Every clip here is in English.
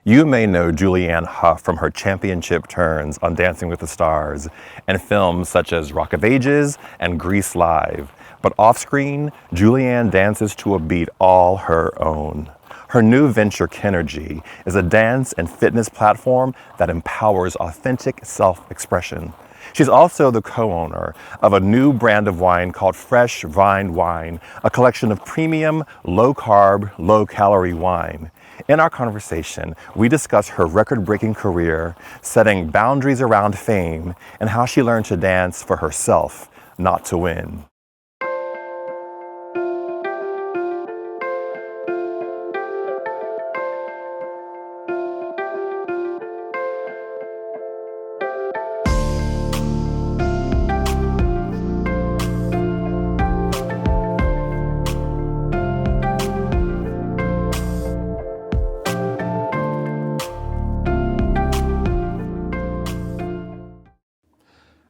You may know Julianne Hough from her championship turns on Dancing with the Stars and films such as Rock of Ages and Grease Live. But off-screen, Julianne dances to a beat all her own. Her new venture, KINRGY, is a dance and fitness platform that empowers authentic self-expression. She's also the co-owner of a new brand of wine called Fresh Vine Wine, a collection of premium, low-carb, low-calorie wine. In our conversation, we discuss her record-breaking career, setting boundaries around fame, and how she learned to dance for herself, not to win.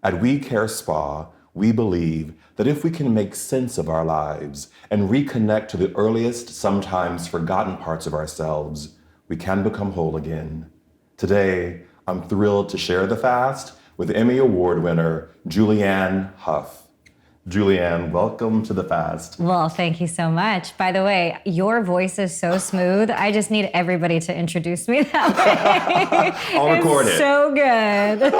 At We Care Spa, we believe that if we can make sense of our lives and reconnect to the earliest, sometimes forgotten parts of ourselves, we can become whole again. Today, I'm thrilled to share the fast with Emmy Award winner Julianne Hough. Julianne, welcome to the fast. Well, thank you so much. By the way, your voice is so smooth. I just need everybody to introduce me that way. I'll record it. So good.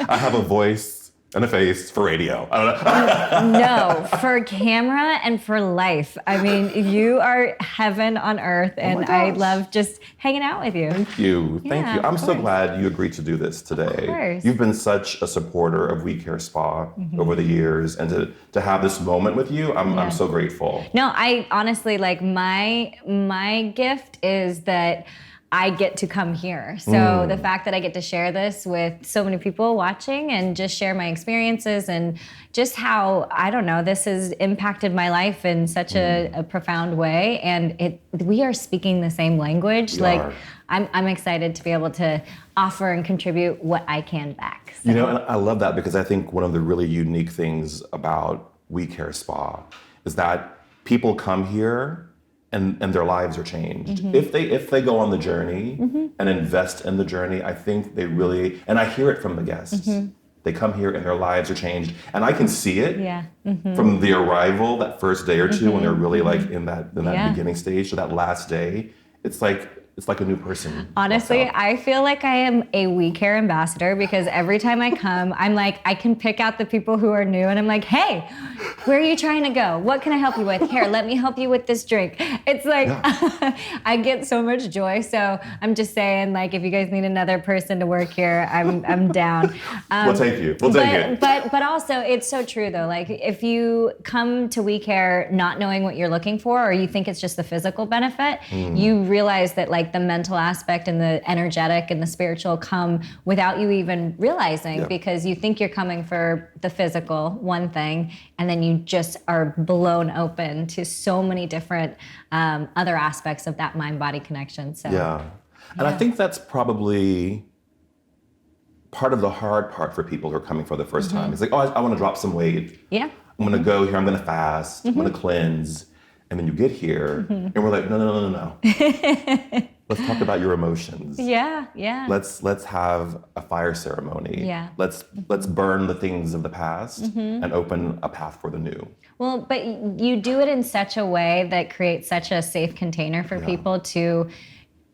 I have a voice and a face for radio. I don't know. No, for camera and for life. I mean, you are heaven on earth, and I love just hanging out with you. Thank you. Thank you. I'm so glad you agreed to do this today. Of course. You've been such a supporter of We Care Spa over the years, and to have this moment with you, I'm so grateful. No, I honestly, like, my gift is that I get to come here. So the fact that I get to share this with so many people watching and just share my experiences and just how, I don't know, this has impacted my life in such a profound way. And we are speaking the same language. I'm excited to be able to offer and contribute what I can back. So. You know, and I love that because I think one of the really unique things about We Care Spa is that people come here and their lives are changed. If they go on the journey and invest in the journey, I think they really, and I hear it from the guests. They come here and their lives are changed. And I can see it from the arrival, that first day or two when they're really like in that beginning stage to that last day. It's like a new person. Honestly, I feel like I am a We Care ambassador because every time I come, I'm like, I can pick out the people who are new and I'm like, hey, where are you trying to go? What can I help you with? Here, let me help you with this drink. It's like, I get so much joy. So I'm just saying, like, if you guys need another person to work here, I'm down. We'll take you. We'll take it. But also, it's so true though. Like, if you come to We Care not knowing what you're looking for, or you think it's just the physical benefit, you realize that like the mental aspect and the energetic and the spiritual come without you even realizing because you think you're coming for the physical, one thing, and then you just are blown open to so many different other aspects of that mind-body connection. So and I think that's probably part of the hard part for people who are coming for the first time. It's like, oh, I want to drop some weight. Yeah. I'm going to go here, I'm going to fast, I'm going to cleanse. And then you get here and we're like, no. Let's talk about your emotions. Yeah. Let's have a fire ceremony. Yeah. Let's burn the things of the past and open a path for the new. Well, but you do it in such a way that creates such a safe container for people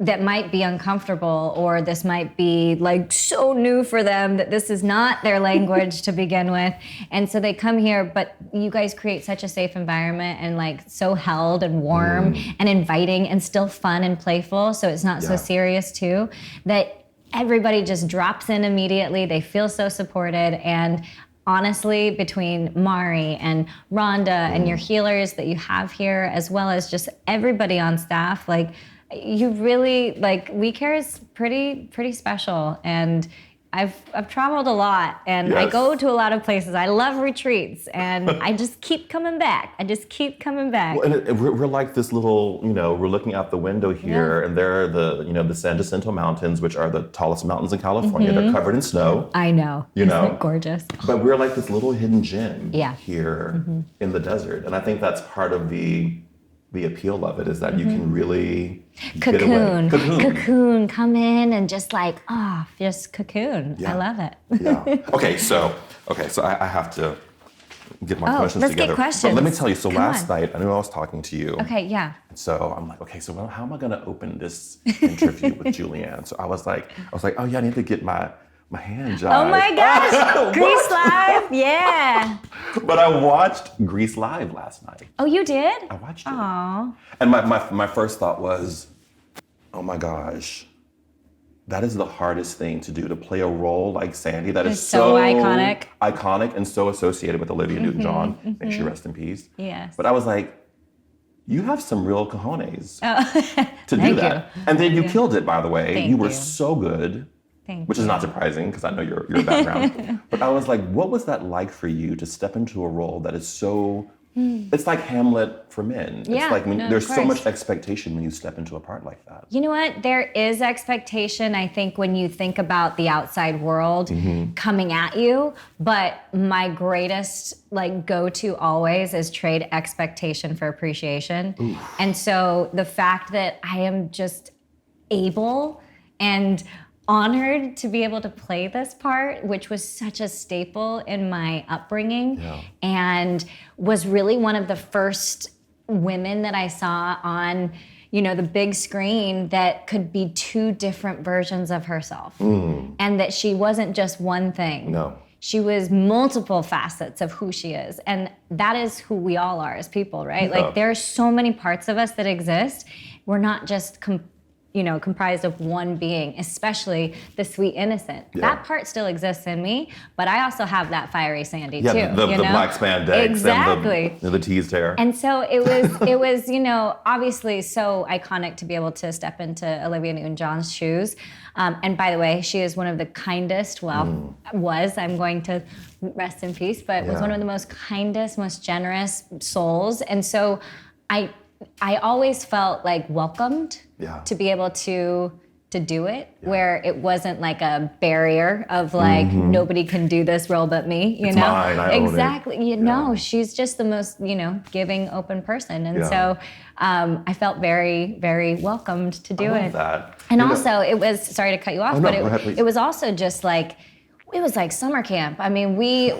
that might be uncomfortable, or this might be like so new for them that this is not their language to begin with. And so they come here, but you guys create such a safe environment and like so held and warm and inviting and still fun and playful. So it's not so serious too, that everybody just drops in immediately. They feel so supported. And honestly, between Mari and Rhonda and your healers that you have here, as well as just everybody on staff, like, you really, like, We Care is pretty special, and I've traveled a lot, and I go to a lot of places. I love retreats, and I just keep coming back. Well, and we're like this little, we're looking out the window here, and there are the San Jacinto Mountains, which are the tallest mountains in California. They're covered in snow. I know. Isn't it gorgeous? But we're like this little hidden gem here in the desert, and I think that's part of the the appeal of it is that you can really get Cocoon. away. Cocoon. Come in and just like, just cocoon. Yeah. I love it. Yeah. Okay, so I have to get my questions let's together. get questions. But let me tell you, so Come last on. night, I knew I was talking to you. Okay, yeah. So I'm like, okay, so how am I gonna open this interview with Julianne? So I was like, oh yeah, I need to get my hand jive. Oh my gosh, Grease Live, yeah. But I watched Grease Live last night. Oh, you did? I watched it. Aww. And my first thought was, oh my gosh, that is the hardest thing to do, to play a role like Sandy that is so iconic. Iconic and so associated with Olivia Newton-John. May she rest in peace. Yes. But I was like, you have some real cojones to do Thank that. you. And then you killed it, by the way. Thank you were you. so good. Thank Which you. is not surprising because I know your background. But I was like, what was that like for you to step into a role that is so, it's like Hamlet for men. Yeah, It's like when, no, of there's so course. much expectation when you step into a part like that. You know what? There is expectation, I think, when you think about the outside world coming at you. But my greatest go-to always is trade expectation for appreciation. Oof. And so the fact that I am just able and honored to be able to play this part, which was such a staple in my upbringing, and was really one of the first women that I saw on, the big screen that could be two different versions of herself, and that she wasn't just one thing. No. She was multiple facets of who she is, and that is who we all are as people, right? Yeah. Like there are so many parts of us that exist. We're not just comprised of one being, especially the sweet innocent. Yeah. That part still exists in me, but I also have that fiery Sandy too. The black spandex exactly. and the teased hair. And so it was, obviously so iconic to be able to step into Olivia Newton-John's shoes. And by the way, she is one of the kindest, I'm going to rest in peace, but was one of the most kindest, most generous souls. And so I always felt like welcomed to be able to do it, where it wasn't like a barrier of nobody can do this role but me, you it's know? Mine, I exactly. Own it. No, she's just the most, giving, open person. And so I felt very, very welcomed to do I love it. That. And also it was, sorry to cut you off, but it was also just it was like summer camp. I mean, we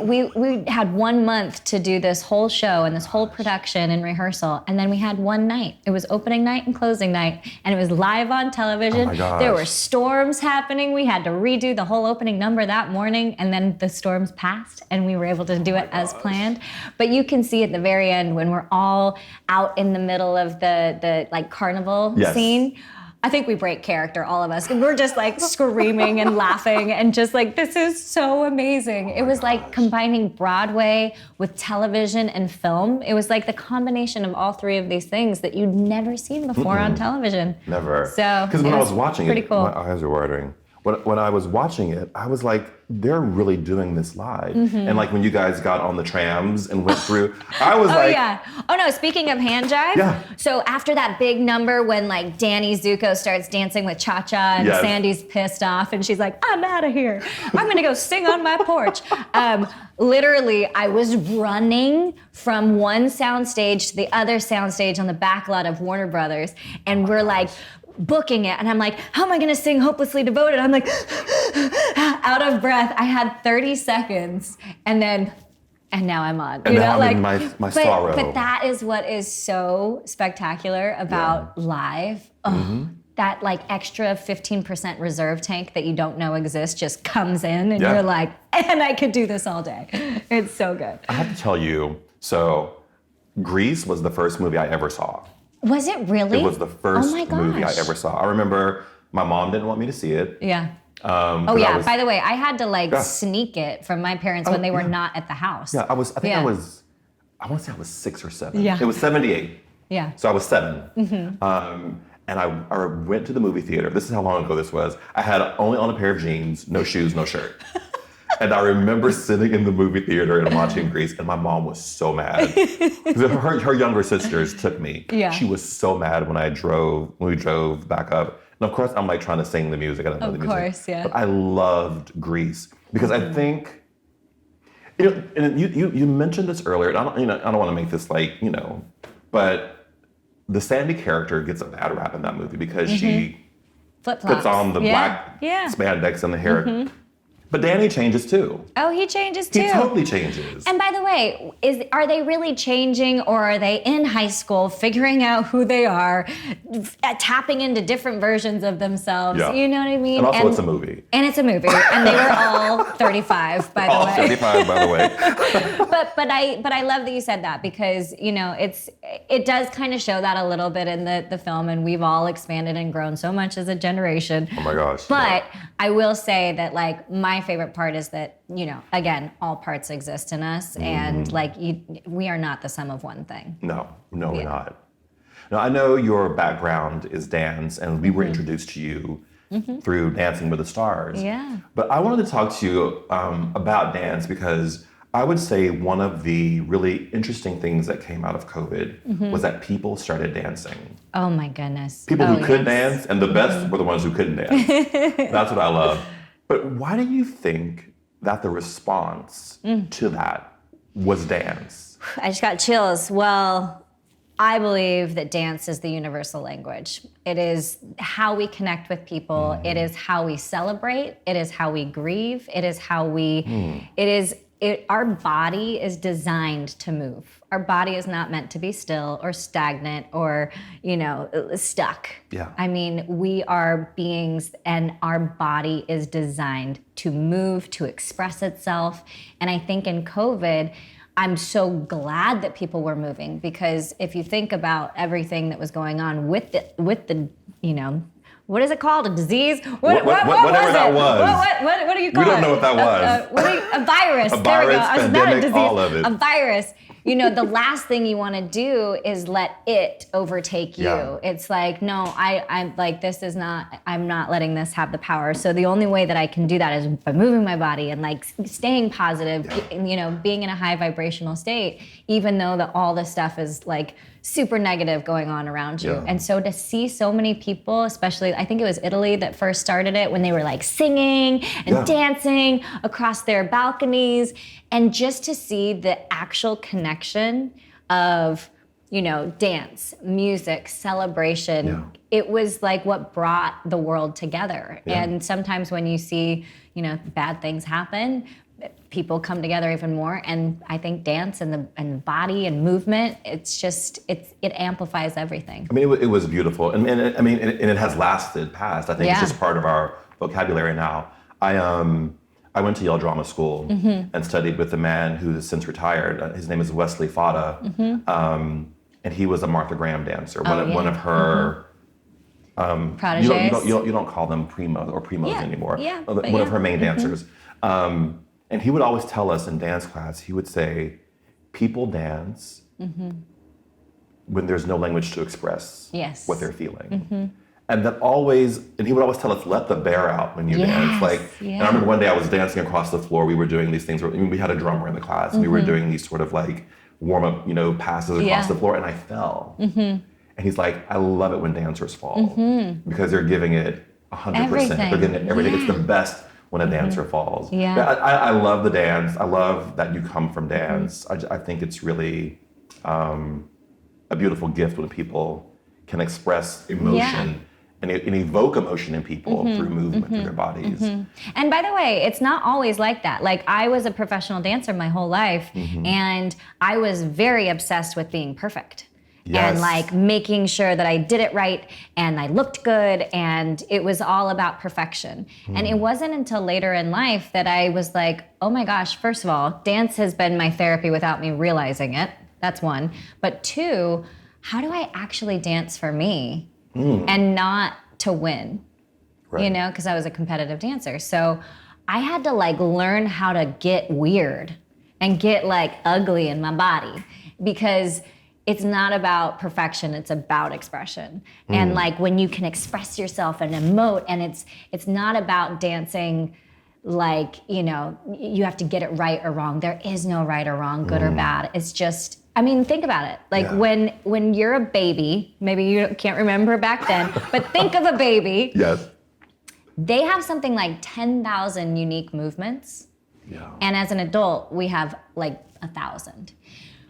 had 1 month to do this whole show and this whole production and rehearsal, and then we had one night. It was opening night and closing night, and it was live on television. Oh my gosh. There were storms happening. We had to redo the whole opening number that morning, and then the storms passed, and we were able to do it as planned. But you can see at the very end when we're all out in the middle of the carnival scene. I think we break character, all of us. We're just screaming and laughing and just this is so amazing. It was combining Broadway with television and film. It was the combination of all three of these things that you'd never seen before on television. Never. So because when I was watching pretty it, cool. my eyes were watering. When I was watching it, I was like, they're really doing this live. And when you guys got on the trams and went through, I was Oh no, speaking of hand jive, so after that big number when Danny Zuko starts dancing with Cha-Cha and Sandy's pissed off and she's like, I'm out of here. I'm gonna go sing on my porch. Literally, I was running from one soundstage to the other soundstage on the back lot of Warner Brothers, and we're booking it, and I'm like, how am I gonna sing Hopelessly Devoted? I'm out of breath. I had 30 seconds, and now I'm on. And now I'm in my sorrow. But that is what is so spectacular about live. Oh, that extra 15% reserve tank that you don't know exists just comes in, and you're like, and I could do this all day. It's so good. I have to tell you, so Grease was the first movie I ever saw. Was it really? It was the first movie I ever saw. I remember my mom didn't want me to see it. Yeah. By the way, I had to sneak it from my parents when they were not at the house. Yeah, I want to say I was 6 or 7. Yeah. It was 78. Yeah. So I was 7. And I went to the movie theater. This is how long ago this was. I had only on a pair of jeans, no shoes, no shirt. And I remember sitting in the movie theater and watching Grease, and my mom was so mad. Her younger sisters took me. Yeah. She was so mad when we drove back up. And of course, I'm trying to sing the music. I don't know the music. Of course, yeah. But I loved Grease because I think, and you mentioned this earlier. And I don't want to make this but the Sandy character gets a bad rap in that movie because she Flip-flops. puts on the black spandex and the hair. But Danny changes too. Oh, he changes too. He totally changes. And by the way, are they really changing, or are they in high school figuring out who they are, tapping into different versions of themselves? Yeah. You know what I mean? And also it's a movie. And it's a movie. And they were all 35, by the way. All 35, by the way. but I love that you said that, because, you know, it does kind of show that a little bit in the film, and we've all expanded and grown so much as a generation. Oh my gosh. But I will say that, like, my favorite part is that, you know, again, all parts exist in us, and like we are not the sum of one thing. No, we're not. Now, I know your background is dance, and we were introduced to you through Dancing with the Stars. Yeah. But I wanted to talk to you about dance, because I would say one of the really interesting things that came out of COVID was that people started dancing. Oh my goodness. People who could dance, and the best were the ones who couldn't dance. That's what I love. But why do you think that the response to that was dance? I just got chills. Well, I believe that dance is the universal language. It is how we connect with people. It is how we celebrate. It is how we grieve. It is how we, our body is designed to move. Our body is not meant to be still or stagnant or, you know, stuck. Yeah. I mean, we are beings, and our body is designed to move, to express itself. And I think in COVID, I'm so glad that people were moving, because if you think about everything that was going on with the you know, what is it called? A disease? What whatever that was. What do you call it? We don't know what that was. A virus. A there we go. virus, Not a pandemic, disease. all of it. A virus. You know, the last thing you want to do is let it overtake you. Yeah. It's like, no, I'm like, I'm not letting this have the power. So the only way that I can do that is by moving my body and like staying positive, you know, being in a high vibrational state, even though all this stuff is like super negative going on around you. Yeah. And so to see so many people, especially, I think it was Italy that first started it, when they were like singing and dancing across their balconies, and just to see the actual connection of, you know, dance, music, celebration, it was like what brought the world together. Yeah. And sometimes when you see, you know, bad things happen, people come together even more. And I think dance and the body and movement, it's just, it amplifies everything. I mean, it was beautiful. And it has lasted past. I think it's just part of our vocabulary now. I went to Yale Drama School and studied with a man who has since retired. His name is Wesley Fada. And he was a Martha Graham dancer, one of her proteges. You don't call them primos anymore. Yeah, one of her main dancers. And he would always tell us in dance class, he would say, people dance when there's no language to express what they're feeling. And and he would always tell us, let the bear out when you dance. And I remember one day I was dancing across the floor. We were doing these things. We had a drummer in the class. And we were doing these sort of like warm up, you know, passes across the floor, and I fell. And he's like, I love it when dancers fall because they're giving it 100%. They're giving it everything. It's the best when a dancer falls. I love the dance. I love that you come from dance. I think it's really a beautiful gift when people can express emotion and evoke emotion in people through movement, through their bodies. And by the way, it's not always like that. Like, I was a professional dancer my whole life, and I was very obsessed with being perfect. And like making sure that I did it right and I looked good, and it was all about perfection. And it wasn't until later in life that I was like, oh my gosh, first of all, dance has been my therapy without me realizing it. That's one. But two, how do I actually dance for me and not to win? Right. You know, because I was a competitive dancer. So I had to like learn how to get weird and get like ugly in my body, because it's not about perfection, it's about expression. And like when you can express yourself and emote, and it's not about dancing like, you know, you have to get it right or wrong. There is no right or wrong, good or bad. It's just, I mean, think about it. Like when you're a baby, maybe you can't remember back then, but think of a baby. Yes. They have something like 10,000 unique movements. Yeah. And as an adult, we have like 1,000.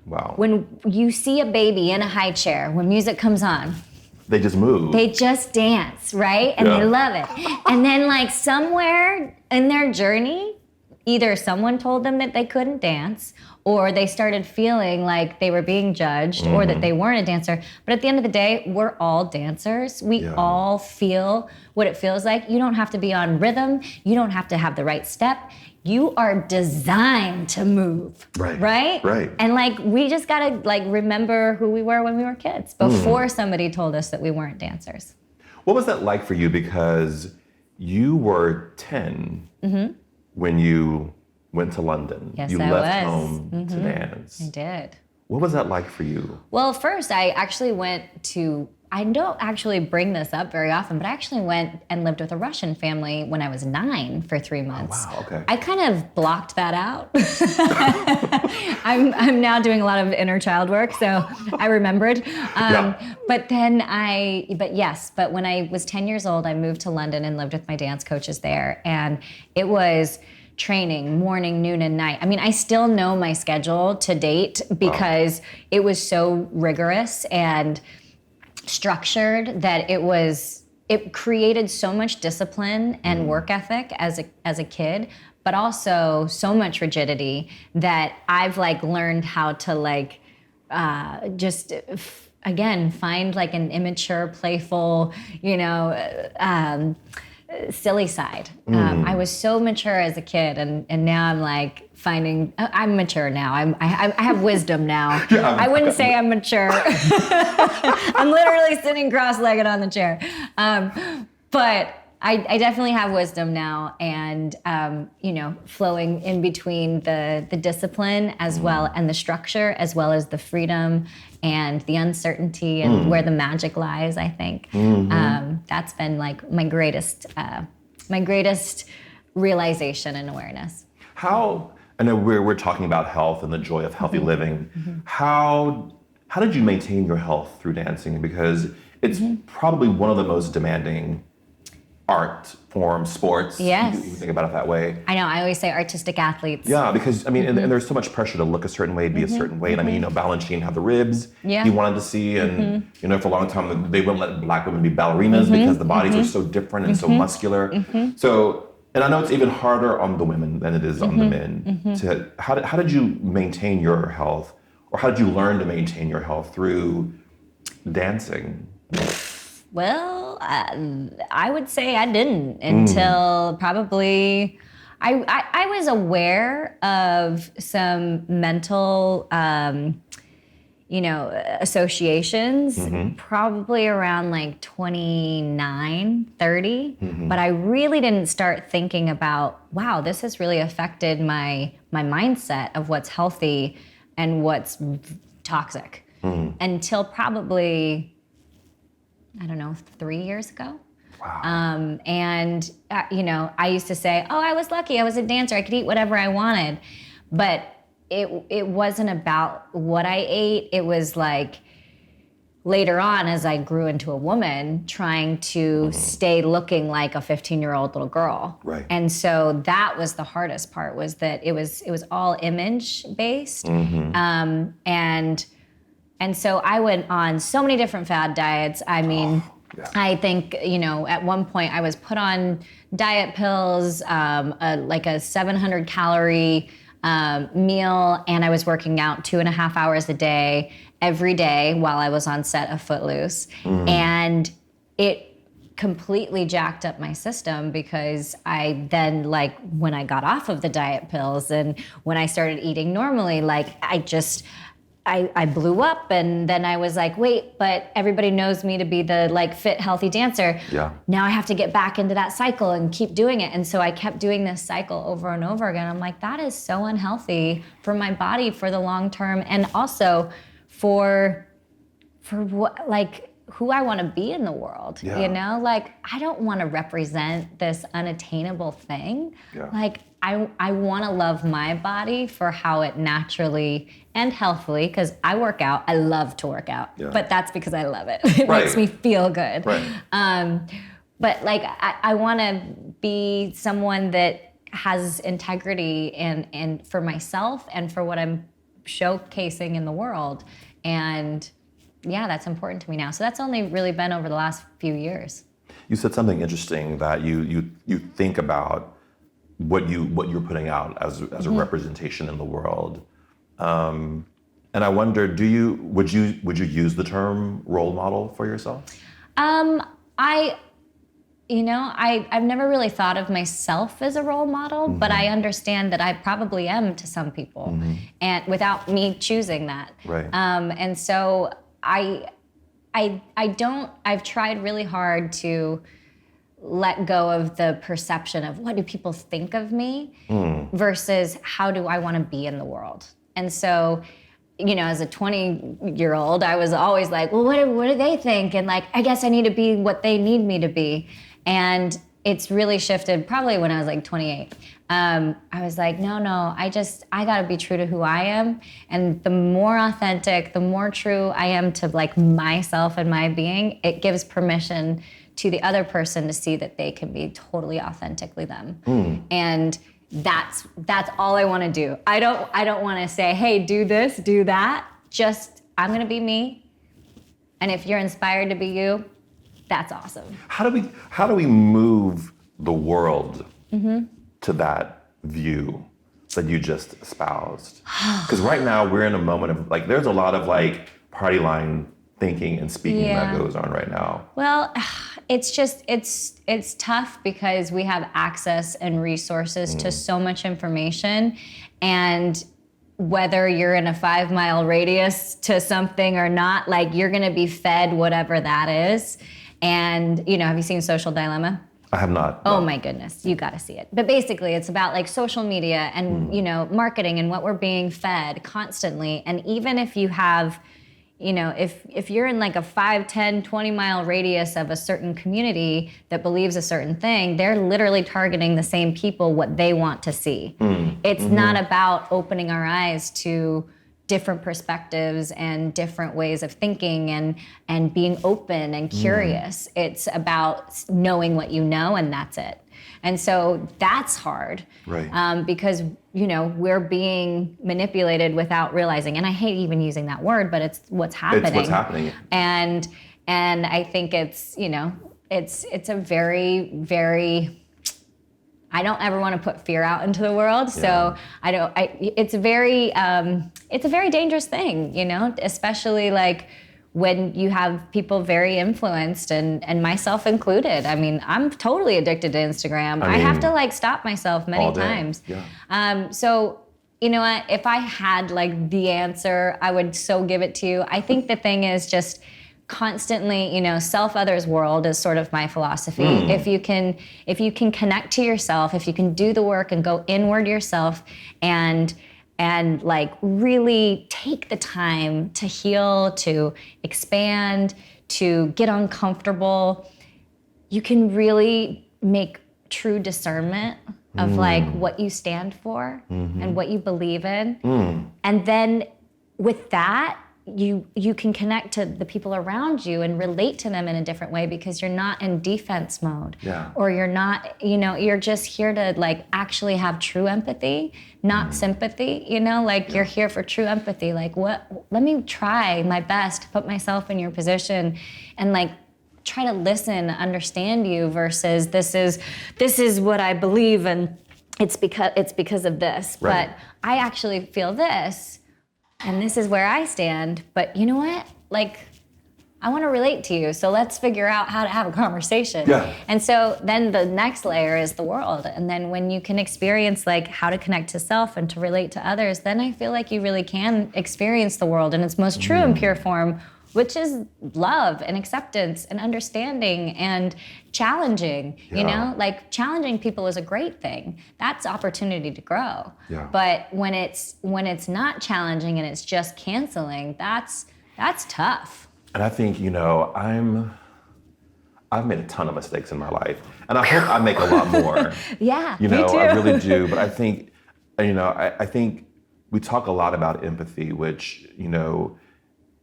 Wow. When you see a baby in a high chair, when music comes on, They just move. they just dance, right? And they love it. And then like somewhere in their journey, either someone told them that they couldn't dance, or they started feeling like they were being judged, or that they weren't a dancer. But at the end of the day, we're all dancers. We all feel what it feels like. You don't have to be on rhythm. You don't have to have the right step. You are designed to move, right? And like, we just gotta like remember who we were when we were kids before somebody told us that we weren't dancers. What was that like for you? Because you were 10 when you went to London. Yes, you I left was. home to dance. I did. What was that like for you? Well, first I actually went to, I don't actually bring this up very often, but I actually went and lived with a Russian family when I was 9 for 3 months. Oh, wow, okay. I kind of blocked that out. I'm now doing a lot of inner child work, so I remembered. But when I was 10 years old, I moved to London and lived with my dance coaches there. And it was training morning, noon, and night. I mean, I still know my schedule to date because it was so rigorous and structured that it created so much discipline and work ethic as a kid, but also so much rigidity that I've like learned how to like again find like an immature, playful, silly side. I was so mature as a kid, and now I'm like finding I'm mature now. I have wisdom now. I wouldn't say I'm mature. I'm literally sitting cross-legged on the chair, but I definitely have wisdom now, and flowing in between the discipline as well and the structure, as well as the freedom and the uncertainty and where the magic lies. I think that's been like my greatest realization and awareness. How, I know we're talking about health and the joy of healthy living. How did you maintain your health through dancing? Because it's probably one of the most demanding art forms, sports. Yes. You think about it that way. I know, I always say artistic athletes. Yeah, because I mean, and there's so much pressure to look a certain way, be a certain way. And I mean, Balanchine had the ribs he wanted to see, and for a long time they wouldn't let black women be ballerinas because the bodies are so different and so muscular. So, and I know it's even harder on the women than it is on the men. How did you maintain your health, or how did you learn to maintain your health through dancing? Well, I would say I didn't until probably I was aware of some mental associations probably around like 29, 30, but I really didn't start thinking about, wow, this has really affected my mindset of what's healthy and what's toxic until probably, I don't know, 3 years ago. Wow. I used to say, oh, I was lucky. I was a dancer. I could eat whatever I wanted. But it wasn't about what I ate. It was like later on, as I grew into a woman, trying to stay looking like a 15-year-old little girl. Right. And so that was the hardest part, was that it was all image based. And so I went on so many different fad diets. I mean, I think, at one point I was put on diet pills, like a 700 calorie meal, and I was working out 2.5 hours a day, every day while I was on set of Footloose. And it completely jacked up my system, because I then, like, when I got off of the diet pills and when I started eating normally, like, I blew up, and then I was like, wait, but everybody knows me to be the like fit, healthy dancer. Yeah. Now I have to get back into that cycle and keep doing it. And so I kept doing this cycle over and over again. I'm like, that is so unhealthy for my body for the long term, and also for what, like, who I want to be in the world. Yeah. Like, I don't want to represent this unattainable thing. Like, I want to love my body for how it naturally and healthily, because I work out. I love to work out, but that's because I love it. It makes me feel good. But like, I want to be someone that has integrity and for myself and for what I'm showcasing in the world. And yeah, that's important to me now. So that's only really been over the last few years. You said something interesting that you think about what you're putting out as a representation in the world. And I wonder, would you use the term role model for yourself? I've never really thought of myself as a role model, but I understand that I probably am to some people, and without me choosing that. Right. And so I've tried really hard to let go of the perception of what do people think of me versus how do I want to be in the world. And so, as a 20-year-old, I was always like, well, what do they think? And like, I guess I need to be what they need me to be. And it's really shifted probably when I was like 28. I was like, no, I got to be true to who I am. And the more authentic, the more true I am to like myself and my being, it gives permission to the other person to see that they can be totally authentically them. And that's all I want to do. I don't want to say, hey, do this, do that. Just, I'm going to be me. And if you're inspired to be you, that's awesome. How do we move the world to that view that you just espoused? Because right now we're in a moment of like, there's a lot of like party line thinking and speaking that goes on right now. Well, it's just, it's tough because we have access and resources to so much information, and whether you're in a 5-mile radius to something or not, like you're gonna be fed whatever that is. And, have you seen Social Dilemma? I have not. Oh my goodness, you gotta see it. But basically it's about like social media and, marketing and what we're being fed constantly. And even if you have, if you're in like a 5, 10, 20-mile radius of a certain community that believes a certain thing, they're literally targeting the same people, what they want to see. It's not about opening our eyes to different perspectives and different ways of thinking and being open and curious. It's about knowing what you know, and that's it. And so that's hard, right? Because we're being manipulated without realizing. And I hate even using that word, but it's what's happening. It's what's happening. And I think it's it's a very, very. I don't ever want to put fear out into the world, so it's a very dangerous thing, especially like when you have people very influenced and myself included. I mean, I'm totally addicted to Instagram. I have to like stop myself many times. Yeah. So you know what? If I had like the answer, I would so give it to you. I think the thing is just constantly, self others world is sort of my philosophy. If you can connect to yourself, if you can do the work and go inward yourself and like really take the time to heal, to expand, to get uncomfortable, you can really make true discernment of like what you stand for and what you believe in. And then with that, you can connect to the people around you and relate to them in a different way because you're not in defense mode. Or you're not, you're just here to like actually have true empathy, not sympathy, you're here for true empathy. Like let me try my best to put myself in your position and like try to listen, understand you versus this is what I believe and it's because of this. Right. But I actually feel this. And this is where I stand, but you know what? Like, I want to relate to you, so let's figure out how to have a conversation. Yeah. And so then the next layer is the world. And then when you can experience like how to connect to self and to relate to others, then I feel like you really can experience the world in its most true and pure form, which is love and acceptance and understanding and challenging, like challenging people is a great thing. That's opportunity to grow. Yeah. But when it's not challenging and it's just canceling, that's tough. And I think, I've made a ton of mistakes in my life and I hope I make a lot more. Yeah, me too. I really do. But I think, I think we talk a lot about empathy, which,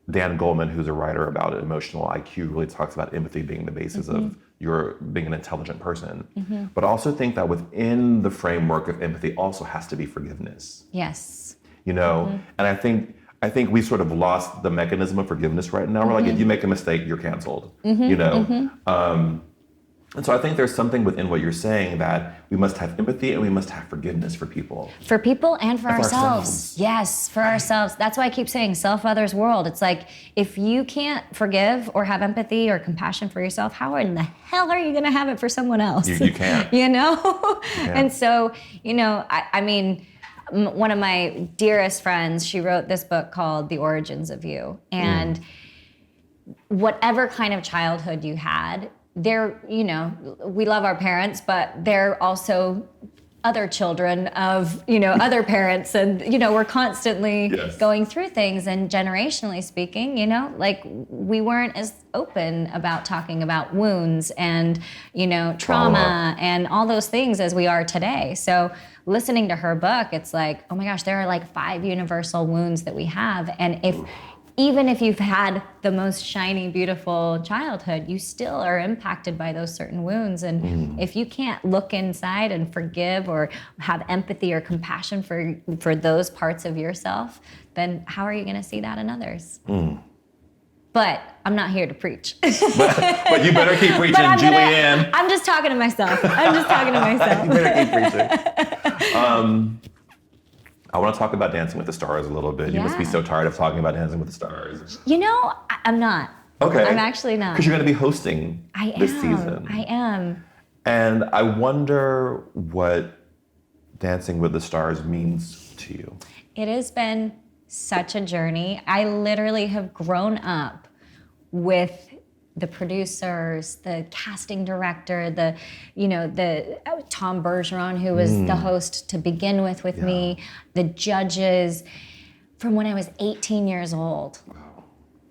Dan Goleman, who's a writer about emotional IQ, really talks about empathy being the basis of your being an intelligent person. But I also think that within the framework of empathy also has to be forgiveness. Yes. you know? And I think we sort of lost the mechanism of forgiveness right now. We're like, if you make a mistake, you're canceled, you know? And so I think there's something within what you're saying that we must have empathy and we must have forgiveness for people. For people and for ourselves. Yes, for ourselves. That's why I keep saying self, others, world. It's like, if you can't forgive or have empathy or compassion for yourself, how in the hell are you going to have it for someone else? You can't. You know? And so, you know, I mean, one of my dearest friends, she wrote this book called The Origins of You. And whatever kind of childhood you had, they're, you know, we love our parents, but they're also other children of, you know, other parents. And, you know, we're constantly going through things. And generationally speaking, you know, like we weren't as open about talking about wounds and, you know, trauma and all those things as we are today. So listening to her book, it's like, oh my gosh, there are like 5 universal wounds that we have. And even if you've had the most shiny, beautiful childhood, you still are impacted by those certain wounds. And if you can't look inside and forgive or have empathy or compassion for those parts of yourself, then how are you going to see that in others? But I'm not here to preach. but you better keep preaching, Julianne. I'm just talking to myself. You better keep preaching. I want to talk about Dancing with the Stars a little bit. You must be so tired of talking about Dancing with the Stars. You know, I'm not. Okay. I'm actually not. Because you're going to be hosting this season. I am. And I wonder what Dancing with the Stars means to you. It has been such a journey. I literally have grown up with the producers, the casting director, the Tom Bergeron, who was the host to begin with me, the judges, from when I was 18 years old. Wow.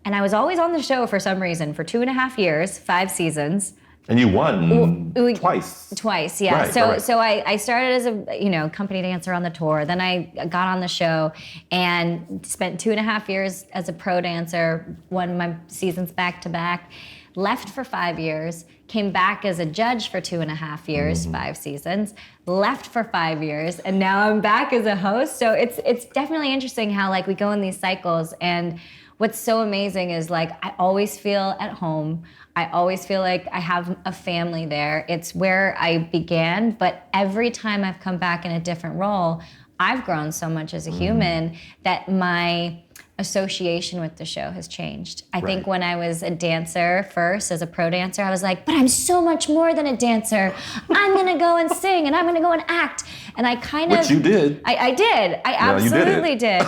And I was always on the show for some reason for 2.5 years, 5 seasons. And you won twice. Twice, yeah. Right, so I started as a company dancer on the tour. Then I got on the show and spent 2.5 years as a pro dancer, won my seasons back to back. Left for 5 years, came back as a judge for 2.5 years, 5 seasons, left for 5 years, and now I'm back as a host. So it's definitely interesting how like we go in these cycles. And what's so amazing is like I always feel at home. I always feel like I have a family there. It's where I began, but every time I've come back in a different role, I've grown so much as a human that my association with the show has changed. I think when I was a dancer first, as a pro dancer, I was like, but I'm so much more than a dancer. I'm gonna go and sing and I'm gonna go and act. And I kind of— Which you did. I did. I absolutely did.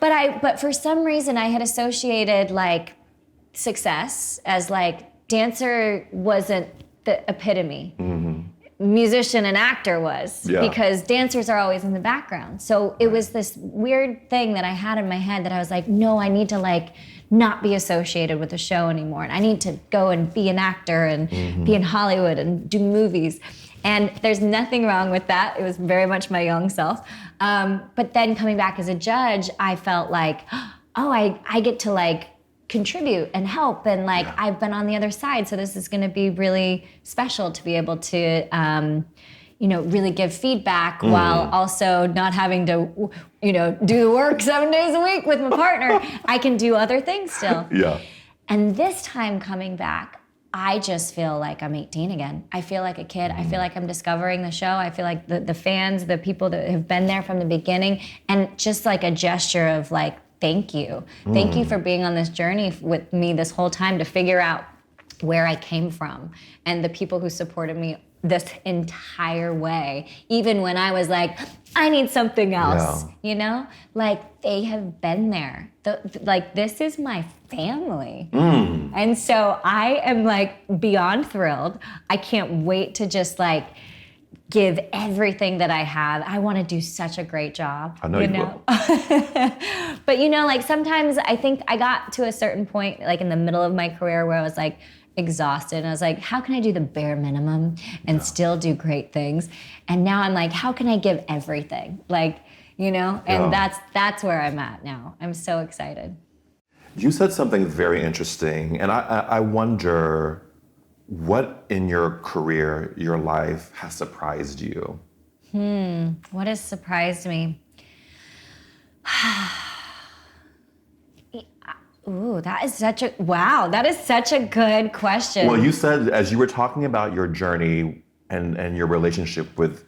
But for some reason I had associated like success as like dancer wasn't the epitome. Musician and actor was, because dancers are always in the background. So it was this weird thing that I had in my head that I was like, no, I need to like not be associated with the show anymore. And I need to go and be an actor and be in Hollywood and do movies. And there's nothing wrong with that. It was very much my young self. But then coming back as a judge, I felt like, oh, I get to like contribute and help, and like I've been on the other side, so this is going to be really special to be able to really give feedback while also not having to do the work 7 days a week with my partner. I can do other things still. And this time coming back, I just feel like I'm 18 again. I feel like a kid. I feel like I'm discovering the show. I feel like the fans, the people that have been there from the beginning, and just like a gesture of like, thank you. Thank you for being on this journey with me this whole time to figure out where I came from, and the people who supported me this entire way, even when I was like, I need something else, like they have been there. Like this is my family. And so I am like beyond thrilled. I can't wait to just like give everything that I have. I want to do such a great job. I know you will. But like sometimes I think I got to a certain point, like in the middle of my career, where I was like exhausted. And I was like, how can I do the bare minimum and still do great things? And now I'm like, how can I give everything? Like, and that's where I'm at now. I'm so excited. You said something very interesting, and I wonder what in your career, your life, has surprised you? What has surprised me? Ooh, that is such a good question. Well, you said as you were talking about your journey and your relationship with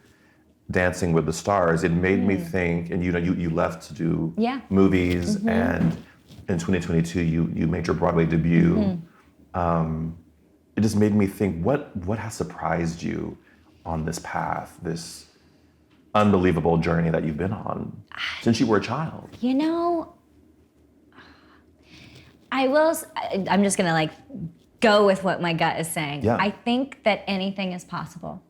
Dancing with the Stars, it made me think, and you left to do movies, and in 2022 you made your Broadway debut. It just made me think, what has surprised you on this path, this unbelievable journey that you've been on since you were a child? You know, I'm just gonna go with what my gut is saying. Yeah. I think that anything is possible.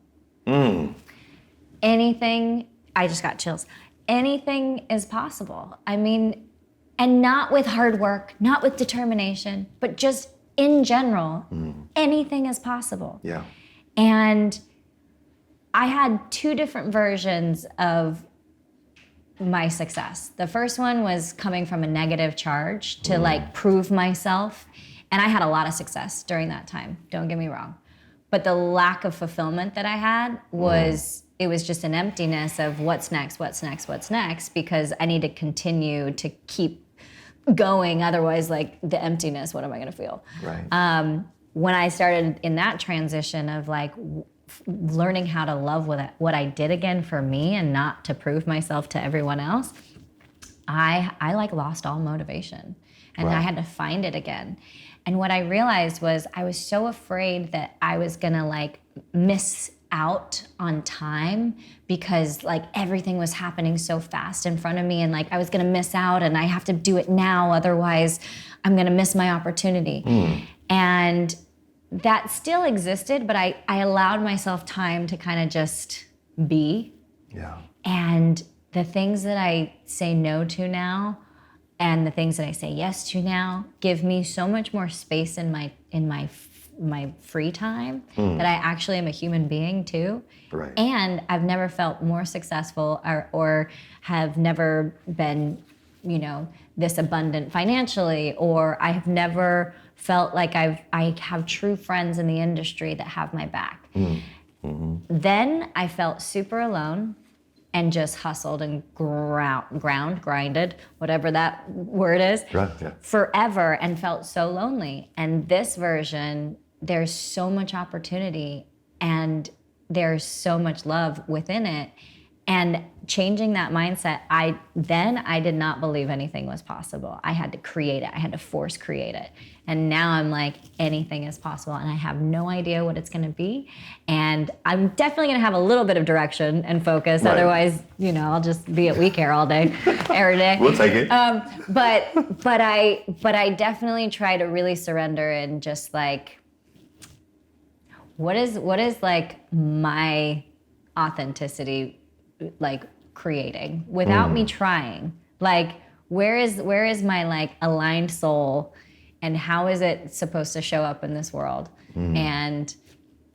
Anything, I just got chills. Anything is possible. I mean, and not with hard work, not with determination, but just in general, anything is possible. Yeah. And I had two different versions of my success. The first one was coming from a negative charge to prove myself. And I had a lot of success during that time, don't get me wrong. But the lack of fulfillment that I had was, it was just an emptiness of what's next, because I need to continue to keep going. Otherwise, the emptiness, what am I gonna feel? Right. When I started in that transition of learning how to love what I did again for me and not to prove myself to everyone else, I lost all motivation, and I had to find it again. And what I realized was I was so afraid that I was gonna miss out on time because everything was happening so fast in front of me, and I was gonna miss out, and I have to do it now, otherwise I'm gonna miss my opportunity. And that still existed, but I allowed myself time to kind of just be. Yeah. And the things that I say no to now and the things that I say yes to now give me so much more space in my free time that I actually am a human being too. Right. And I've never felt more successful or have never been, this abundant financially, or I have never felt like I have true friends in the industry that have my back. Then I felt super alone and just hustled and grinded, whatever that word is, forever, and felt so lonely. And this version, there's so much opportunity and there's so much love within it. And changing that mindset, I did not believe anything was possible. I had to create it. I had to force create it. And now I'm anything is possible, and I have no idea what it's gonna be. And I'm definitely gonna have a little bit of direction and focus. Right. Otherwise, I'll just be at We Care all day, every day. We'll take it. But I definitely try to really surrender and just what is my authenticity creating without me trying? Where is my aligned soul, and how is it supposed to show up in this world? And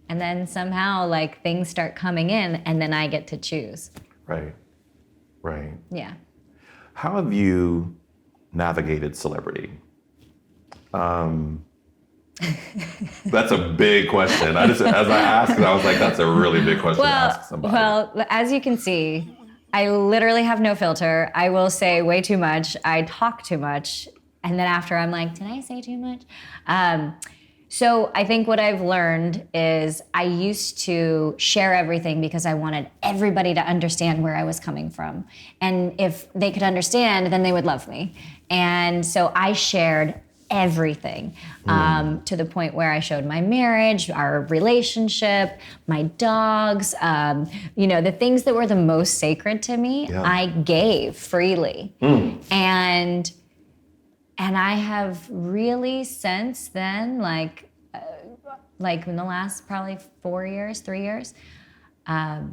then somehow things start coming in, and then I get to choose. Right. Yeah. How have you navigated celebrity? That's a big question. As I asked it, I was that's a really big question to ask somebody. Well, as you can see, I literally have no filter. I will say way too much. I talk too much. And then after I'm did I say too much? So I think what I've learned is I used to share everything because I wanted everybody to understand where I was coming from. And if they could understand, then they would love me. And so I shared everything to the point where I showed my marriage, our relationship, my dogs, the things that were the most sacred to me, I gave freely. And I have really since then, in the last probably 3 years, I've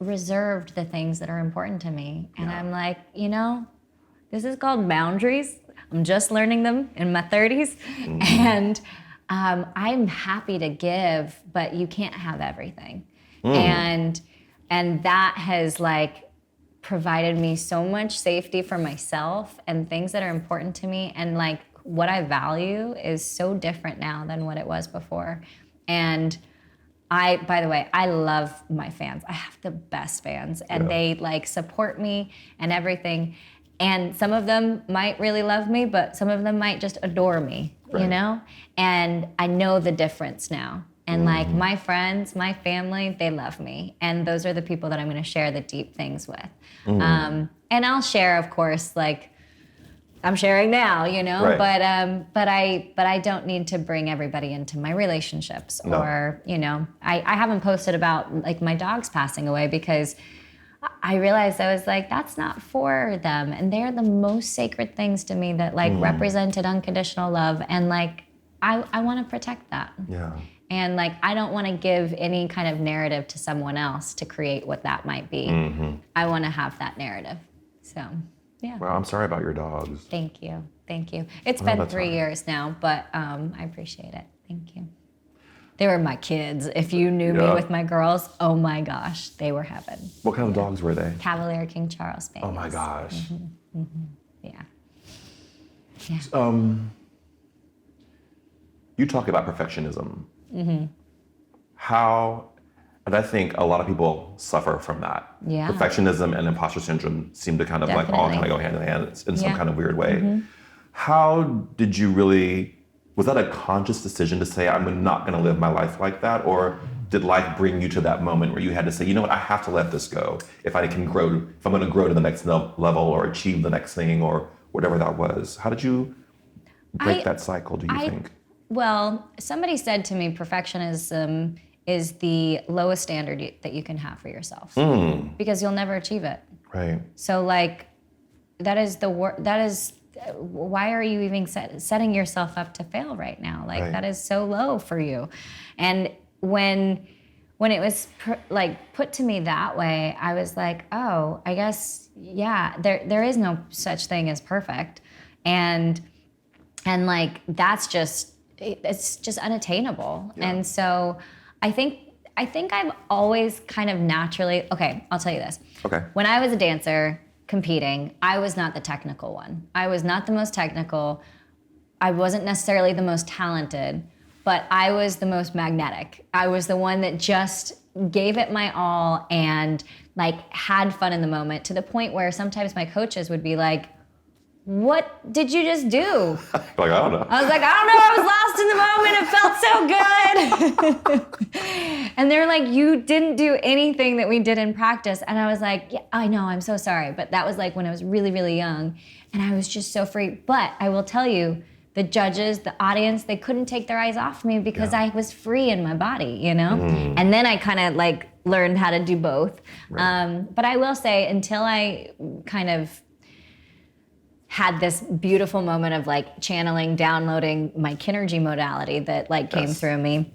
reserved the things that are important to me. And I'm this is called boundaries. I'm just learning them in my 30s. And I'm happy to give, but you can't have everything. And that has provided me so much safety for myself and things that are important to me. And what I value is so different now than what it was before. And By the way, I love my fans. I have the best fans, and they like support me and everything. And some of them might really love me, but some of them might just adore me, you know? And I know the difference now. And like my friends, my family, they love me. And those are the people that I'm gonna share the deep things with. And I'll share, of course, like I'm sharing now, you know, but I don't need to bring everybody into my relationships or, you know, I haven't posted about like my dogs passing away because I realized I was like, that's not for them. And they're the most sacred things to me that like represented unconditional love. And like, I want to protect that. Yeah. And like, I don't want to give any kind of narrative to someone else to create what that might be. I want to have that narrative. So, yeah. Well, I'm sorry about your dogs. Thank you. Thank you. It's been 3 years now, but I appreciate it. Thank you. They were my kids. If you knew me with my girls, oh my gosh, they were heaven. What kind of dogs were they? Cavalier King Charles Spaniels. Oh my gosh. Yeah. You talk about perfectionism. How, and I think a lot of people suffer from that. Yeah. Perfectionism and imposter syndrome seem to kind of like all kind of go hand in hand in some kind of weird way. How did you really, was that a conscious decision to say, I'm not going to live my life like that? Or did life bring you to that moment where you had to say, you know what, I have to let this go if I can grow, if I'm going to grow to the next level or achieve the next thing or whatever that was? How did you break that cycle, do you think? Well, somebody said to me, perfectionism is the lowest standard that you can have for yourself because you'll never achieve it. Right. So like, that is why are you even setting yourself up to fail right now? Like that is so low for you. And when it was put to me that way, I was like, oh, I guess, yeah, there is no such thing as perfect. And like, it's just unattainable. Yeah. And so I think I've always kind of naturally, okay, I'll tell you this. Okay. When I was a dancer competing, I was not the technical one. I was not the most technical. I wasn't necessarily the most talented, but I was the most magnetic. I was the one that just gave it my all and like had fun in the moment to the point where sometimes my coaches would be like, what did you just do? Like, I don't know. I was like, I don't know, I was lost in the moment. It felt so good. And they're like, you didn't do anything that we did in practice. And I was like, yeah, I know, I'm so sorry. But that was like when I was really, really young. And I was just so free. But I will tell you, the judges, the audience, they couldn't take their eyes off me because I was free in my body, you know? And then I kind of like learned how to do both. Right. But I will say, until I kind of had this beautiful moment of like channeling, downloading my KINRGY modality that like came through me,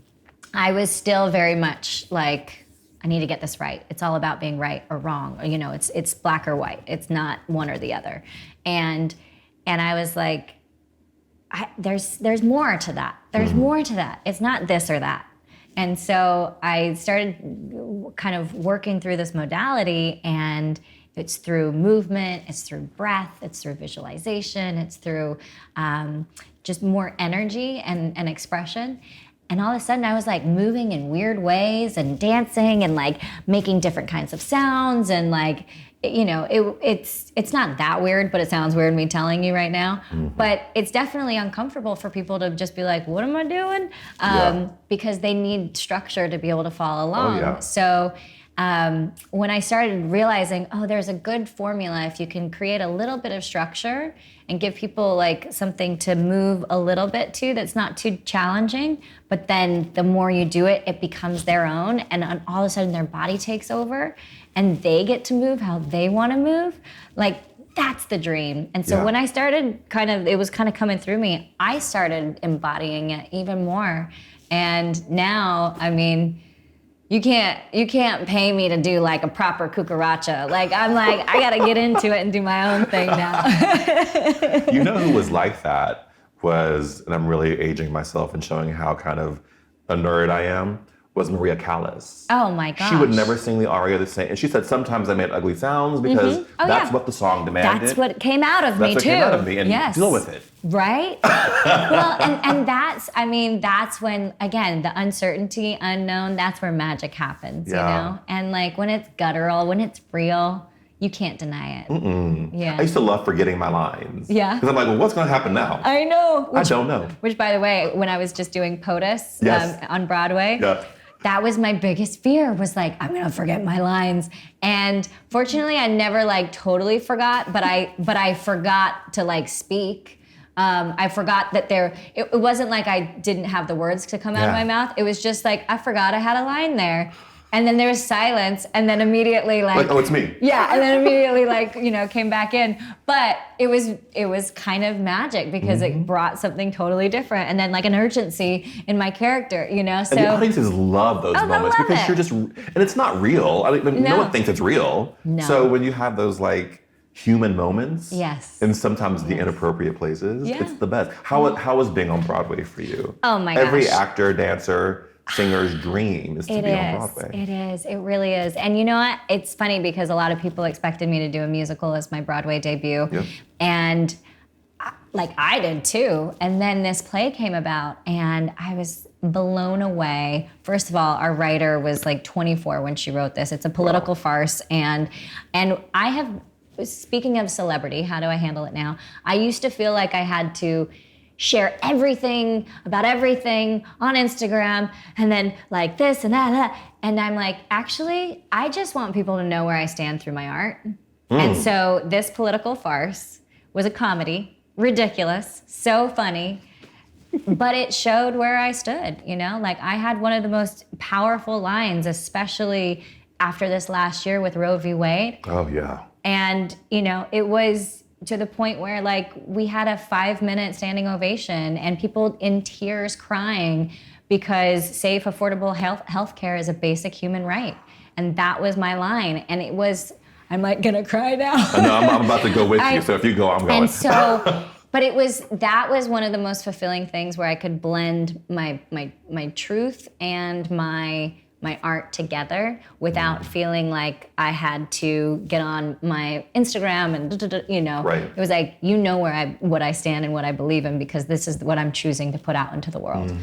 I was still very much like, I need to get this right. It's all about being right or wrong. Or, you know, it's black or white. It's not one or the other. And I was like, there's more to that. There's more to that. It's not this or that. And so I started kind of working through this modality, and it's through movement, it's through breath, it's through visualization, it's through just more energy and expression. And all of a sudden I was like moving in weird ways and dancing and like making different kinds of sounds and like, you know, it's not that weird, but it sounds weird me telling you right now. But it's definitely uncomfortable for people to just be like, what am I doing? Because they need structure to be able to follow along. So when I started realizing, oh, there's a good formula if you can create a little bit of structure and give people like something to move a little bit to that's not too challenging, but then the more you do it, it becomes their own, and all of a sudden their body takes over and they get to move how they want to move. Like, that's the dream. And so when I started it was kind of coming through me, I started embodying it even more. And now, I mean, you can't pay me to do like a proper cucaracha. Like, I'm like, I gotta get into it and do my own thing now. You know who was like that was, and I'm really aging myself and showing how kind of a nerd I am, was Maria Callas. Oh my gosh. She would never sing the aria the same. And she said sometimes I made ugly sounds because that's what the song demanded. That's what came out of me too. That's what came out of me, and deal with it. Right? Well, and that's when, again, the uncertainty, unknown, that's where magic happens, you know? And like when it's guttural, when it's real, you can't deny it. Yeah. I used to love forgetting my lines. Yeah. Because I'm like, well, what's going to happen now? I know. I don't know. Which, by the way, when I was just doing POTUS on Broadway, that was my biggest fear, was like, I'm going to forget my lines. And fortunately, I never like totally forgot, but I forgot to like speak. I forgot that it wasn't like I didn't have the words to come out of my mouth. It was just like, I forgot I had a line there. And then there was silence, and then immediately like oh, it's me. Yeah, and then immediately like, came back in. But it was kind of magic because it brought something totally different, and then like an urgency in my character, So and the audiences love those moments because you're just, and it's not real. I mean, no one thinks it's real. No. So when you have those like human moments, and sometimes the inappropriate places, it's the best. How was being on Broadway for you? Oh my gosh. Every actor, dancer, singer's dream is to be on Broadway. It is. It really is. And you know what? It's funny because a lot of people expected me to do a musical as my Broadway debut. Yep. And like I did too. And then this play came about and I was blown away. First of all, our writer was like 24 when she wrote this. It's a political farce. And I have, speaking of celebrity, how do I handle it now? I used to feel like I had to share everything about everything on Instagram and then like this and that. And I'm like, actually, I just want people to know where I stand through my art. And so this political farce was a comedy, ridiculous, so funny, but it showed where I stood, Like I had one of the most powerful lines, especially after this last year with Roe v. Wade. Oh, yeah. And, it was to the point where like we had a 5-minute standing ovation and people in tears crying because safe, affordable health care is a basic human right. And that was my line. And it was, I'm like gonna cry now. No, I'm about to go with you. So if you go, I'm going. And so, but that was one of the most fulfilling things where I could blend my truth and my art together without feeling like I had to get on my Instagram and Right. It was like, what I stand and what I believe in because this is what I'm choosing to put out into the world.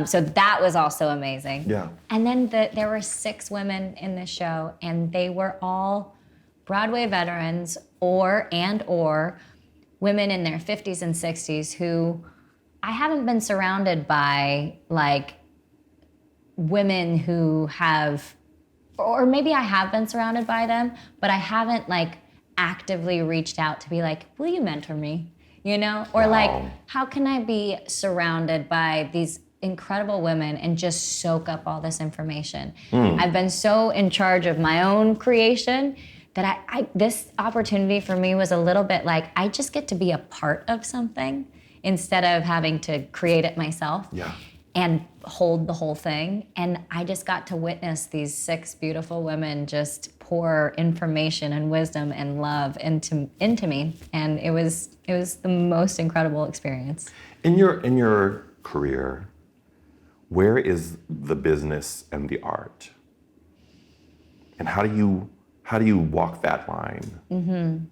So that was also amazing. Yeah. And then there were 6 women in this show and they were all Broadway veterans or women in their 50s and 60s who I haven't been surrounded by like women who have, or maybe I have been surrounded by them, but I haven't like actively reached out to be like, will you mentor me? Or like, how can I be surrounded by these incredible women and just soak up all this information? I've been so in charge of my own creation that this opportunity for me was a little bit like, I just get to be a part of something instead of having to create it myself. Yeah. And hold the whole thing. And I just got to witness these 6 beautiful women just pour information and wisdom and love into me. And it was the most incredible experience. In your career, where is the business and the art? And how do you walk that line?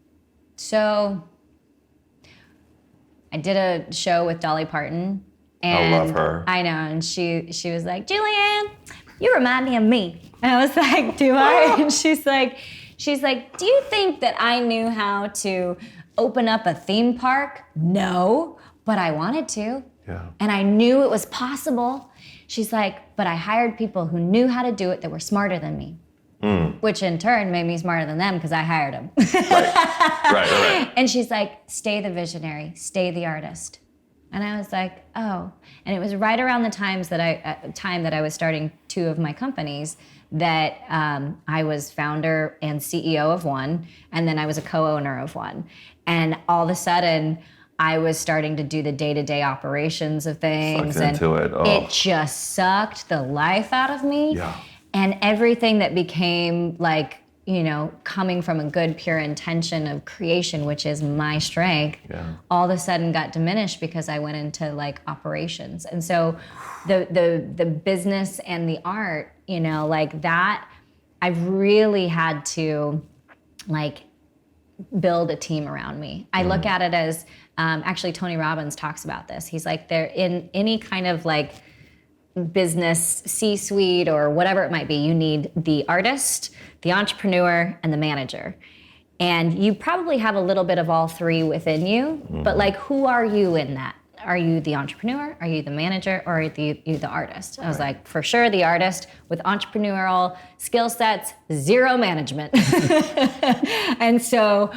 So I did a show with Dolly Parton. And I love her. I know, and she was like, Julianne, you remind me of me. And I was like, do I? And she's like, do you think that I knew how to open up a theme park? No, but I wanted to. Yeah. And I knew it was possible. She's like, but I hired people who knew how to do it that were smarter than me. Which in turn made me smarter than them because I hired them. Right. And she's like, stay the visionary, stay the artist. And I was like, oh. And it was right around the time that I was starting 2 of my companies that I was founder and CEO of one, and then I was a co-owner of one. And all of a sudden, I was starting to do the day-to-day operations of things. Sucked into it. Oh. It just sucked the life out of me. Yeah. And everything that became like coming from a good, pure intention of creation, which is my strength, all of a sudden got diminished because I went into like operations. And so the business and the art, like that, I've really had to like build a team around me. I look at it as, actually Tony Robbins talks about this. He's like, they're in any kind of like business C-suite or whatever it might be, you need the artist, the entrepreneur, and the manager. And you probably have a little bit of all three within you, but like, who are you in that? Are you the entrepreneur? Are you the manager? Or are you the artist? I was like, for sure, the artist with entrepreneurial skill sets, zero management. And so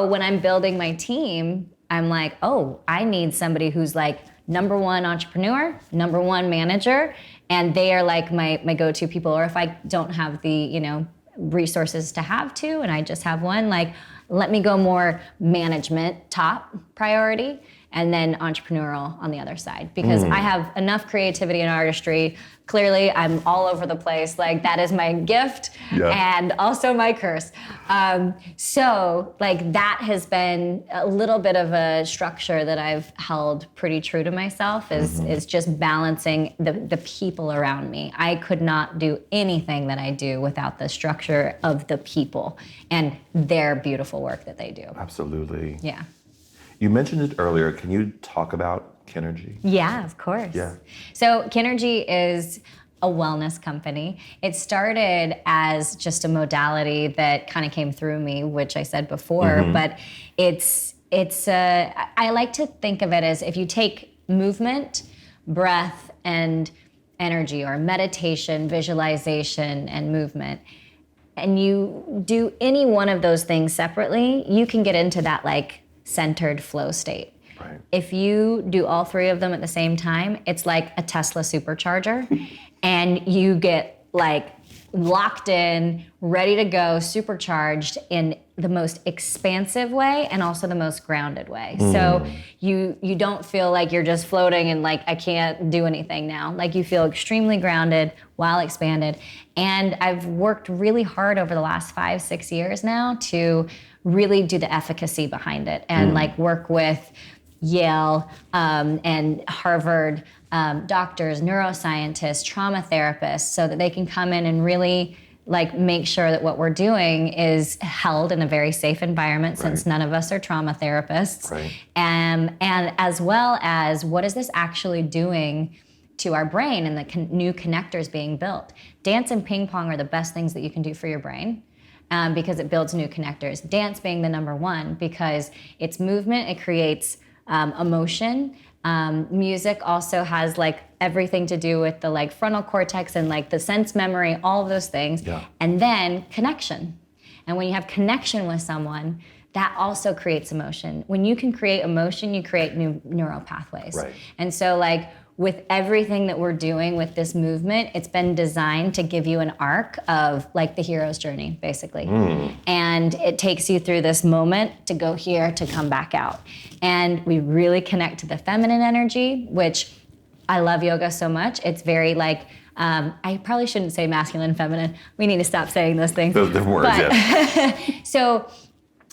when I'm building my team, I'm like, oh, I need somebody who's like number one entrepreneur, number one manager, and they are like my go-to people. Or if I don't have the, resources to have two and I just have one, like, let me go more management top priority and then entrepreneurial on the other side, because I have enough creativity and artistry. Clearly, I'm all over the place. Like, that is my gift and also my curse. So like, that has been a little bit of a structure that I've held pretty true to myself, is just balancing the people around me. I could not do anything that I do without the structure of the people and their beautiful work that they do. Absolutely. Yeah. You mentioned it earlier. Can you talk about KINRGY? Yeah, of course. Yeah. So KINRGY is a wellness company. It started as just a modality that kind of came through me, which I said before, but I like to think of it as, if you take movement, breath, and energy, or meditation, visualization, and movement, and you do any one of those things separately, you can get into that like centered flow state. Right. If you do all three of them at the same time, it's like a Tesla supercharger, and you get like locked in, ready to go, supercharged in the most expansive way and also the most grounded way. So you don't feel like you're just floating and like, I can't do anything now. Like, you feel extremely grounded while expanded. And I've worked really hard over the last 5-6 years now to really do the efficacy behind it, and like work with Yale and Harvard doctors, neuroscientists, trauma therapists, so that they can come in and really like make sure that what we're doing is held in a very safe environment, since none of us are trauma therapists. Right. And as well as, what is this actually doing to our brain and the new connectors being built? Dance and ping pong are the best things that you can do for your brain. Because it builds new connectors. Dance being the number one, because it's movement, it creates emotion. Music also has like everything to do with the like frontal cortex and like the sense memory, all of those things. Yeah. And then connection. And when you have connection with someone, that also creates emotion. When you can create emotion, you create new neuropathways. Right. And so like, with everything that we're doing with this movement, it's been designed to give you an arc of like the hero's journey, basically. And it takes you through this moment to go here, to come back out. And we really connect to the feminine energy, which I love yoga so much. It's very like, I probably shouldn't say masculine, feminine. We need to stop saying those things. Those different words, yes. So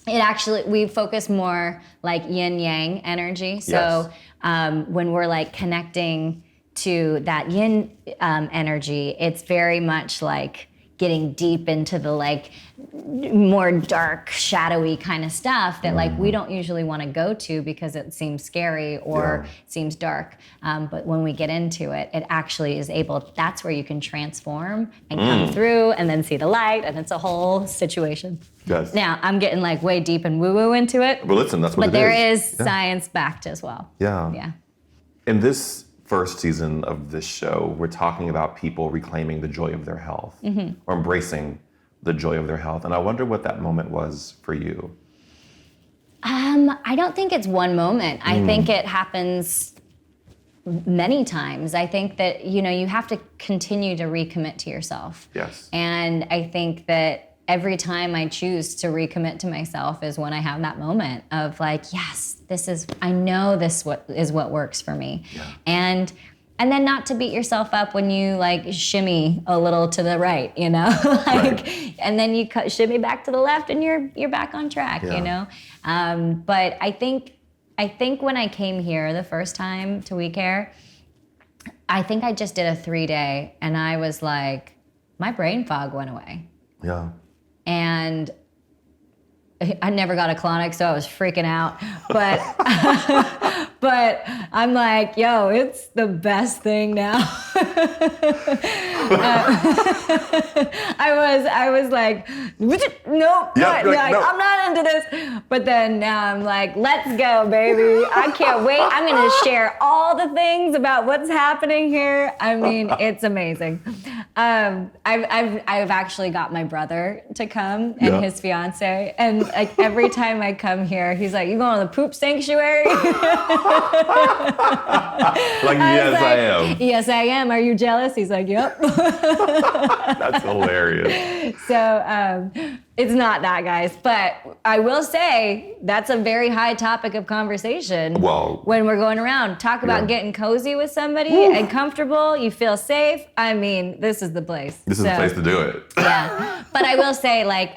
it actually, we focus more like yin yang energy. So when we're like connecting to that yin energy, it's very much like getting deep into the like more dark, shadowy kind of stuff that like we don't usually want to go to because it seems scary or seems dark. But when we get into it, it actually is able, that's where you can transform and come through and then see the light, and it's a whole situation. Yes. Now, I'm getting like way deep and woo-woo into it. Well, listen, that's what but it is. But there is science backed as well. Yeah. Yeah. In this first season of this show, we're talking about people reclaiming the joy of their health or embracing the joy of their health. And I wonder what that moment was for you. I don't think it's one moment. I think it happens many times. I think that, you have to continue to recommit to yourself. Yes. And I think that every time I choose to recommit to myself is when I have that moment of like, yes, I know this is what works for me. Yeah. And And then not to beat yourself up when you like shimmy a little to the right, you know, like, right. And then you shimmy back to the left, and you're back on track, you know. But I think when I came here the first time to We Care, I think I just did a 3-day, and I was like, my brain fog went away. Yeah. And I never got a colonic, so I was freaking out. But but I'm like, yo, it's the best thing now. I was like, nope, yep, like, no. I'm not into this. But then now I'm like, let's go, baby. I can't wait. I'm gonna share all the things about what's happening here. I mean, it's amazing. I've actually got my brother to come and his fiance, and like every time I come here, he's like, "You going to the poop sanctuary?" Like, yes, I am. Yes, I am. Are you jealous? He's like, "Yep." That's hilarious. So it's not that, guys. But I will say that's a very high topic of conversation. Well, when we're going around, talk about getting cozy with somebody and comfortable. You feel safe. I mean, this is the place. This is the place to do it. Yeah. But I will say, like,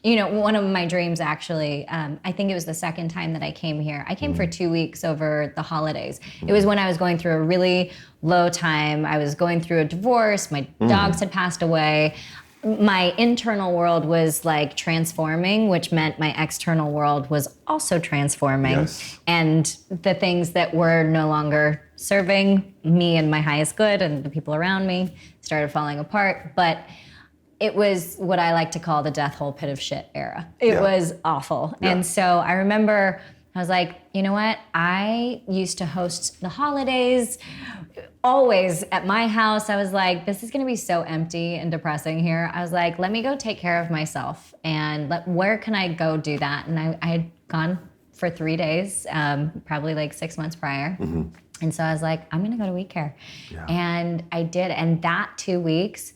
you know, one of my dreams actually, I think it was the second time that I came here. I came for 2 weeks over the holidays. It was when I was going through a really low time. I was going through a divorce. My dogs had passed away. My internal world was like transforming, which meant my external world was also transforming. Yes. And the things that were no longer serving me and my highest good and the people around me started falling apart. But it was what I like to call the death hole pit of shit era. It was awful. Yeah. And so I remember I was like, you know what? I used to host the holidays always at my house. I was like, this is going to be so empty and depressing here. I was like, let me go take care of myself. And where can I go do that? And I had gone for 3 days, probably like 6 months prior. And so I was like, I'm going to go to We Care. Yeah. And I did. And that 2 weeks,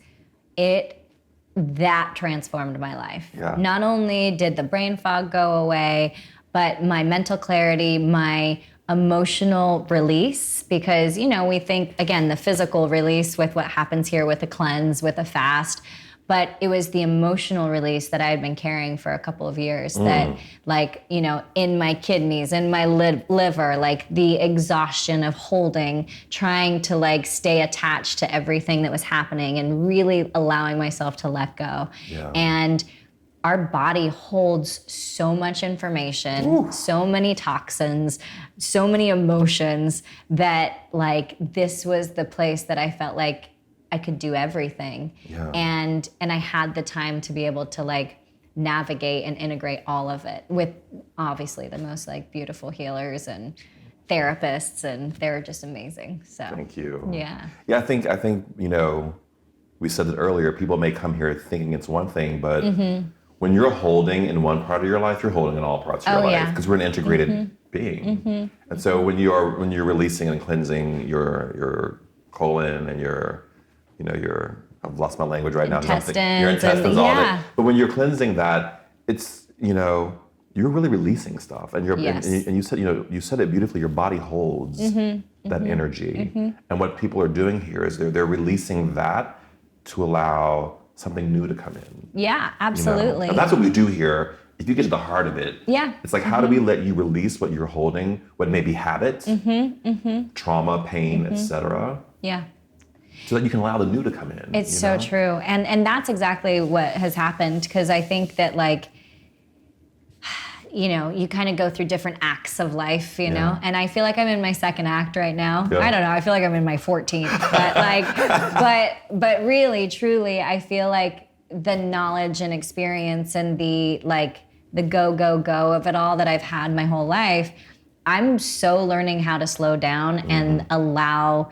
that transformed my life. Yeah. Not only did the brain fog go away, but my mental clarity, my emotional release, because, you know, we think, again, the physical release with what happens here with a cleanse, with a fast, but it was the emotional release that I had been carrying for a couple of years that, like, you know, in my kidneys, in my liver, like the exhaustion of holding, trying to like stay attached to everything that was happening and really allowing myself to let go. Yeah. And our body holds so much information, so many toxins, so many emotions that like this was the place that I felt like I could do everything. Yeah. And I had the time to be able to like navigate and integrate all of it with obviously the most like beautiful healers and therapists, and they're just amazing. So thank you. Yeah. Yeah, I think, you know, we said it earlier, people may come here thinking it's one thing, but when you're holding in one part of your life, you're holding in all parts of your life, because we're an integrated being. And so when you're releasing and cleansing your colon and your, you know, I've lost my language right now. Your intestines, all of it. But when you're cleansing that, it's, you know, you're really releasing stuff, and and you said, you know, you said it beautifully. Your body holds that energy, and what people are doing here is they're releasing that to allow something new to come in. Yeah, absolutely. You know? And that's what we do here. If you get to the heart of it, it's like, how do we let you release what you're holding, what may be habit, trauma, pain, etc. Yeah. So that you can allow the new to come in. It's so true. And that's exactly what has happened, because I think that, like, you know, you kind of go through different acts of life, you know, and I feel like I'm in my second act right now. Yeah. I don't know. I feel like I'm in my 14th, but like, but really, truly, I feel like the knowledge and experience and the go of it all that I've had my whole life, I'm so learning how to slow down and allow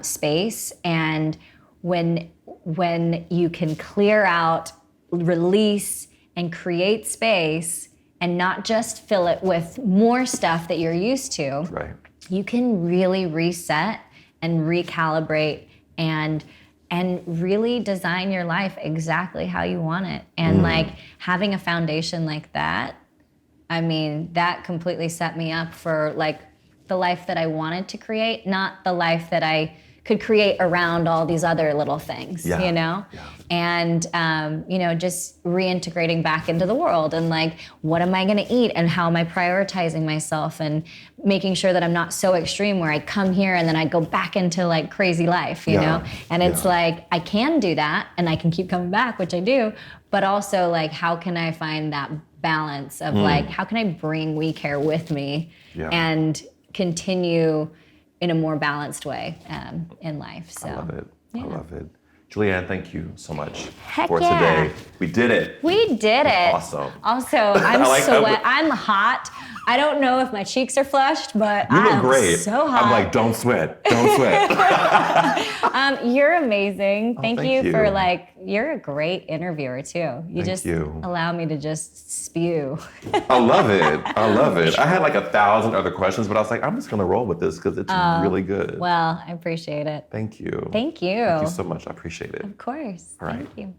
space. And when you can clear out, release, and create space, and not just fill it with more stuff that you're used to, you can really reset and recalibrate and really design your life exactly how you want it. And like having a foundation like that, I mean, that completely set me up for like the life that I wanted to create, not the life that I could create around all these other little things, Yeah. you know? Yeah. And, just reintegrating back into the world and like, what am I gonna eat and how am I prioritizing myself and making sure that I'm not so extreme where I come here and then I go back into like crazy life, you know? And it's like, I can do that and I can keep coming back, which I do, but also like, how can I find that balance of like, how can I bring We Care with me and continue in a more balanced way in life. So I love it. I love it. Julianne, thank you so much Heck for yeah. today. We did it. We did it. Awesome. Also, I'm hot. I don't know if my cheeks are flushed, but You look I'm great. so hot. I'm like, don't sweat. Don't sweat. You're amazing. Thank thank you for you. you're a great interviewer too. You Thank you. allow me to just spew. I love it. I love it. I had like 1,000 other questions, but I was like, I'm just going to roll with this because it's really good. Well, I appreciate it. Thank you. Thank you. Thank you so much. I appreciate it. Of course. All right. Thank you.